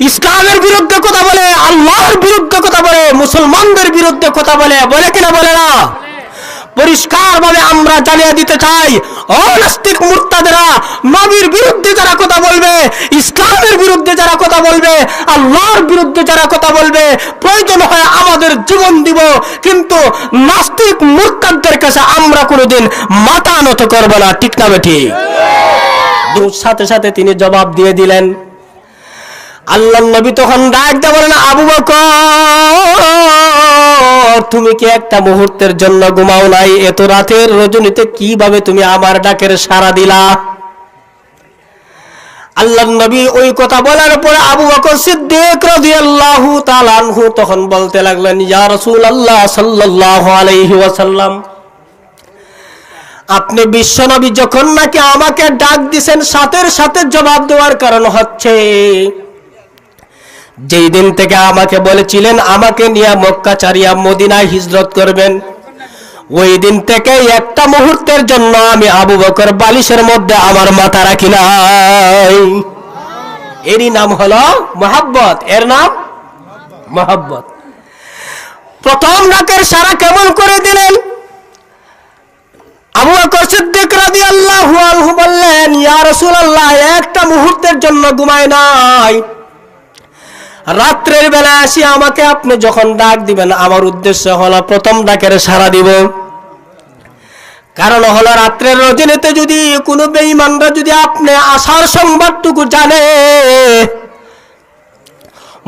ইসলামের বিরুদ্ধে কথা বলে, আল্লাহর বিরুদ্ধে কথা বলে, মুসলমানদের বিরুদ্ধে কথা বলে, বলে কিনা বলে না? পরিষ্কার ভাবে আমরা জানিয়ে দিতে চাই, ও নাস্তিক মুরতাদেরা, নবীর বিরুদ্ধে যারা কথা বলবে, ইসলামের বিরুদ্ধে যারা কথা বলবে, আল্লাহর বিরুদ্ধে যারা কথা বলবে, প্রয়োজন হয় আমাদের জীবন দিব, কিন্তু নাস্তিক মুরতাদদের কাছে আমরা কোনোদিন মাথা নত করব না। ঠিক না বেঠিক? সাথে সাথে তিনি জবাব দিয়ে দিলেন। আল্লাহর নবী তখন ডাক দিয়ে বলেন, আবু বকর, তুমি কি একটা মুহূর্তের জন্য ঘুমাও নাই? এত রাতের রজনীতে কিভাবে তুমি আমার ডাকের সাড়া দিলা? আল্লাহর নবী ওই কথা বলার পরে আবু বকর সিদ্দিক রাদিয়াল্লাহু তাআলা আনহু তখন বলতে লাগলেন, ইয়া রাসূলুল্লাহ সাল্লাল্লাহু আলাইহি ওয়াসাল্লাম, আপনি বিশ্বনবী যখন নাকি আমাকে ডাক দিবেন, সাথে সাথে জবাব দেওয়ার কারণ হচ্ছে যেই দিন থেকে আমাকে বলেছিলেন আমাকে নিয়ে মক্কা ছাড়িয়া মদিনায় হিজরত করবেন, ওই দিন থেকে একটা মুহূর্তের জন্য আমি আবু বকর বালিশের মধ্যে আমার মাথা রাখি নাই। এরই নাম হলো মহব্বত, এর নাম মহব্বত। প্রথম ডাকের সাড়া কেমন করে দিলেন? আবু বকর সিদ্দিক রাদিয়াল্লাহু আনহু বললেন, ইয়া রাসূলুল্লাহ, একটা মুহূর্তের জন্য ঘুমাই নাই। রাত্রের বেলা আসি আমাকে আপনি যখন ডাক দিবেন, আমার উদ্দেশ্য হলো প্রথম ডাকের সাড়া দিব। কারণ হলো রাত্রের রজনীতে যদি কোনো বেঈমানরা যদি আপনি আসার সংবাদটুকু জানে,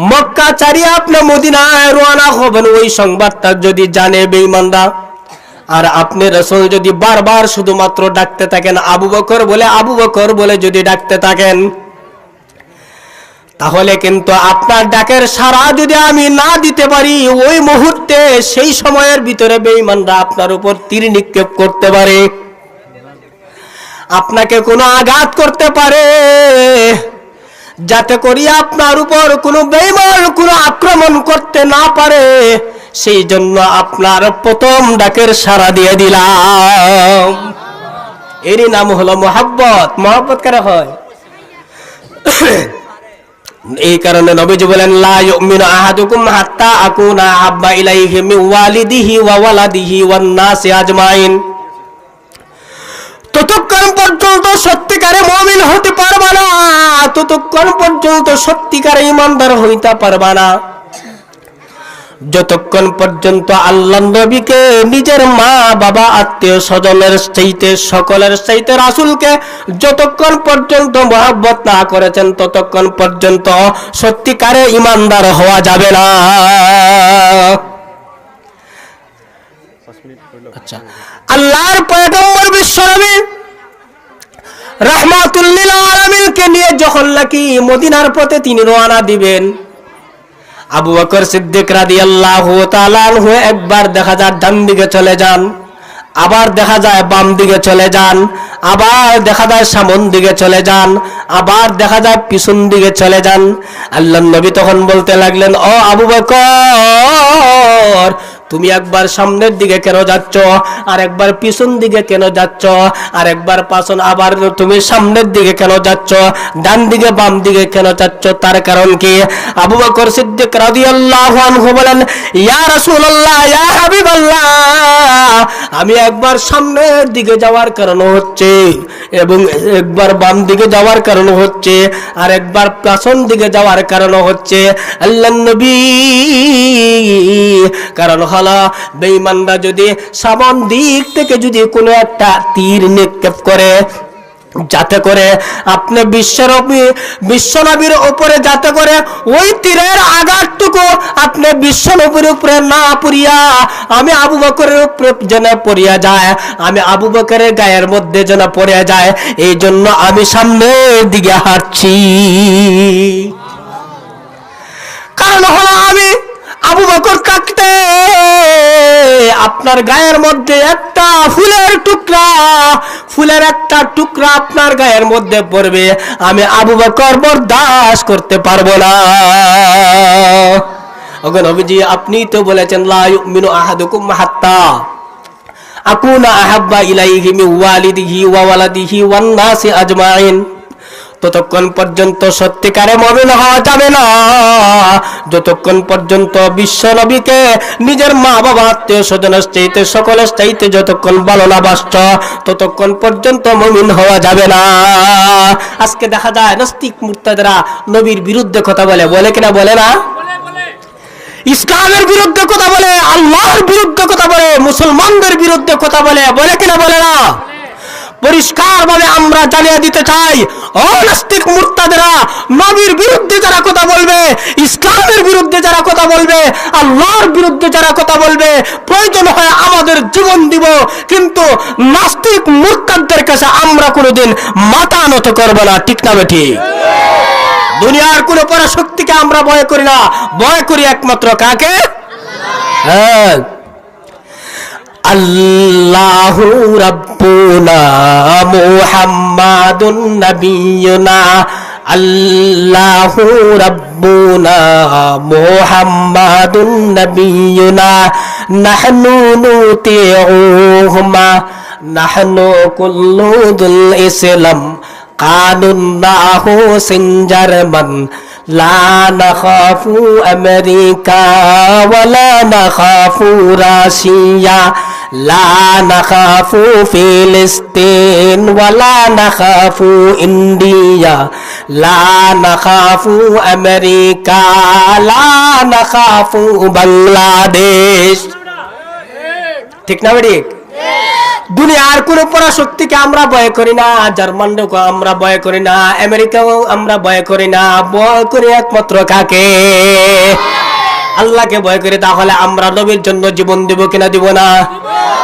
মক্কা ছাড়িয়ে আপনি মদিনায় রওনা হবেন, ওই সংবাদটা যদি জানে বেঈমানরা, আর আপনি রাসূল যদি বারবার শুধুমাত্র ডাকতে থাকেন আবু বকর বলে, আবু বকর বলে যদি ডাকতে থাকেন, তাহলে কিন্তু আপনার ডাকের সাড়া যদি আমি না দিতে পারি, ওই মুহূর্তে সেই সময়ের ভিতরে বেঈমানরা আপনার উপর তীর নিক্ষেপ করতে পারে, আপনাকে কোনো আঘাত করতে পারে, যাতে করি আপনার উপর কোনো বেঈমান কোনো আক্রমণ করতে না পারে। সেই জন্য আপনার প্রথম ডাকের সাড়া দিয়ে দিলাম। এরই নাম হলো মহব্বত। মহব্বত কারা হয়? এই কারণে নবীজি বলেন, লা ইউমিনু আহাদুকুম হাত্তা আকুনা আহাব্বা ইলাইহি মিন ওয়ালিদিহি ওয়া ওয়ালাদিহি ওয়ান নাসি আজমাইন। ততক্ষণ পর্যন্ত সত্যিকারে মুমিন হতে পারবা না, ততক্ষণ পর্যন্ত সত্যিকারে ঈমানদার হইতে পারবা না, যতক্ষণ পর্যন্ত আল্লাহর নবীকে নিজের মা বাবা আত্মীয় স্বজনের চাইতে সকলের চাইতে রাসূলকে যতক্ষণ পর্যন্ত মহব্বত না করেছেন, ততক্ষণ পর্যন্ত সত্যিকারে ঈমানদার হওয়া যাবে না। আচ্ছা, আল্লাহর পয়গম্বর বিশ্বনবী রাহমাতুল লিল আলামিনকে নিয়ে যখন নাকি মদিনার পথে তিনি রওনা দিবেন, আবু বকর সিদ্দিক রাদিয়াল্লাহু তাআলা আনহু একবার দেখা যায় ডান দিকে চলে যান, আবার দেখা যায় বাম দিকে চলে যান, আবার দেখা যায় সামন দিকে চলে যান, আবার দেখা যায় পিছন দিকে চলে যান। আল্লাহর নবী তখন বলতে লাগলেন, ও আবু বকর, তুমি একবার সামনের দিকে কেন যাচ্ছ, আর একবার পিছন দিকে কেন যাচ্ছ, আর একবার পাছন, আবার তুমি সামনের দিকে কেন যাচ্ছ, ডান দিকে বাম দিকে কেন যাচ্ছ? তার কারণ কি? আবু বকর সিদ্দিক রাদিয়াল্লাহু আনহু বলেন, ইয়া রাসূলুল্লাহ, ইয়া হাবিবাল্লাহ, আমি একবার সামনের দিকে যাওয়ার কারণ হচ্ছে, এবং একবার বাম দিকে যাওয়ার কারণ হচ্ছে, আর একবার পাছন দিকে যাওয়ার কারণ হচ্ছে আল্লাহর নবী, কারণ বেঈমানরা যদি সামন দিক থেকে যদি কোনো একটা তীর নিক্ষেপ করে, যাতে করে আপনি বিশ্বনবীর উপরে যাতে করে ওই তীরের আঘাতটুকু আপনি বিশ্বনবীর উপরে না পড়িয়া আমি আবু বকরের উপরে যেন পড়িয়া যায়, আমি আবু বকরের গায়ের মধ্যে যেন পড়িয়া যায়, এই জন্য আমি সামনের দিকে হাঁটছি। কারণ হলো আমি আবু বকর কাটতে আপনার গায়ের মধ্যে একটা ফুলের একটা টুকরা আপনার গায়ের মধ্যে পড়বে, আমি আবু বকর বরদাস্ত করতে পারবো না। ওগো নবীজি, আপনি তো বলেছেন, লা ইউমিনু আহাদুকুম হাত্তা আকুনা আহাব্বা ইলাইহি মিন ওয়ালিদিহি ওয়া ওয়ালাদিহি ওয়ান নাসি আজমাইন। ততক্ষণ পর্যন্ত সত্যিকারে মুমিন হওয়া যাবে না। যতক্ষণ পর্যন্ত বিশ্ব নবীকে নিজের মা বাবা আত্মীয় স্বজনের চাইতে সকলের চাইতে যতক্ষণ ভালো না বাসছ, ততক্ষণ পর্যন্ত মুমিন হওয়া যাবে না। আজকে দেখা যায় নাস্তিক মুরতাদরা নবীর বিরুদ্ধে কথা বলে, বলে কিনা বলে না? ইসলামের বিরুদ্ধে কথা বলে, আল্লাহর বিরুদ্ধে কথা বলে, মুসলমানদের বিরুদ্ধে কথা বলে, বলে কিনা বলে না? পরিষ্কার ভাবে আমরা জানিয়ে দিতে চাই, ও নাস্তিক মুরতাদরা, নবীর বিরুদ্ধে যারা কথা বলবে, ইসলামের বিরুদ্ধে যারা কথা বলবে, আল্লাহর বিরুদ্ধে যারা কথা বলবে, প্রয়োজন হয় আমাদের জীবন দিব, কিন্তু নাস্তিক মুরতাদদের কাছে আমরা কোনোদিন মাথা নত করব না। ঠিক না বেঠিক? দুনিয়ার কোন পরাশক্তিকে আমরা ভয় করি না, ভয় করি একমাত্র কাকে? হ্যাঁ, আল্লাহু রাব্বুনা মুহাম্মাদুন নাবিয়ুনা, আল্লাহু রাব্বুনা মুহাম্মাদুন নাবিয়ুনা, নাহনু নুতিউহুমা, নাহনু কুল্লুদুল ইসলাম, কানুন্নাহু সিনজারমান, লা নাখাফু আমেরিকা ওয়ালা নাখাফু রাশিয়া, লা নাখাফু ফিলিস্তিন ওয়ালা নাখাফু ইন্ডিয়া, লা নাখাফু আমেরিকা, লা নাখাফু বাংলাদেশ। ঠিক না বেটি? দুনিয়ার কোন পরাশক্তিকে আমরা ভয় করি না, জার্মানকে আমরা ভয় করি না, আমেরিকাও আমরা ভয় করি না, ভয় করি একমাত্র কাকে? আল্লাহকে ভয় করি। তাহলে আমরা নবীর জন্য জীবন দিব কিনা দিব না?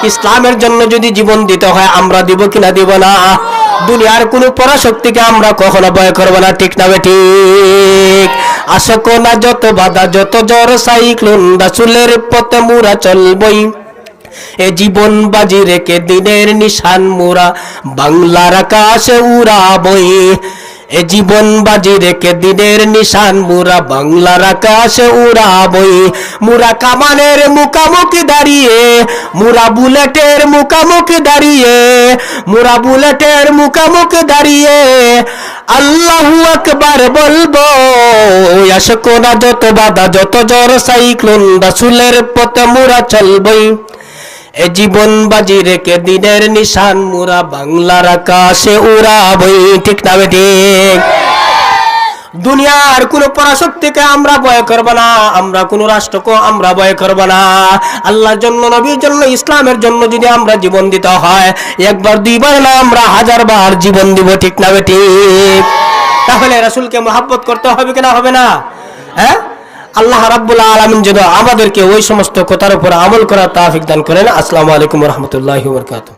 ইসলামের জন্য যদি জীবন দিতে হয় আমরা দিব কিনা দিব না? দুনিয়ার কোন পরাশক্তিকে আমরা কখনো ভয় করব না। ঠিক না বেঠিক? আশা না যত বাধা যত জ্বর সাইক্লোন, রাসূলের পথে মুরা চলবই, এ জীবন বাজি রেখে দিনের নিশান মোরা বাংলার আকাশে উড়াবই, এ জীবন বাজি রেখে দিনের নিশান মোরা বাংলার আকাশে উড়াবই। মোরা কামানের মুখামুখি দাঁড়িয়ে, মোরা বুলেটের মুখামুখি দাঁড়িয়ে, মোরা বুলেটের মুখামুখি দাঁড়িয়ে আল্লাহু আকবার বলবো। আশকোনা যত বাধা যত জ্বর সাইক্লোন, রাসূলের পথে মোরা চলবই, এ জীবন বাজি রেখে দিনের নিশান মোরা বাংলার আকাশে উড়াবই। ঠিক না বেঠিক? দুনিয়ার কোন পরাশক্তিকে আমরা ভয় করব না, আমরা কোন রাষ্ট্রকে আমরা ভয় করব না। আল্লাহর জন্য, নবীর জন্য, ইসলামের জন্য যদি আমরা জীবন দিতে হয়, একবার দুইবার না, আমরা 1000 বার জীবন দিব। ঠিক না বেঠিক? তাহলে রাসূলকে মহব্বত করতে হবে কিনা হবে না? হ্যাঁ, আল্লাহ রাব্বুল আলামিন যেন আমাদেরকে ওই সমস্ত কথার উপর আমল করার তৌফিক দান করেন। আসসালামু আলাইকুম ওয়া রাহমাতুল্লাহি ওয়া বারাকাতুহু।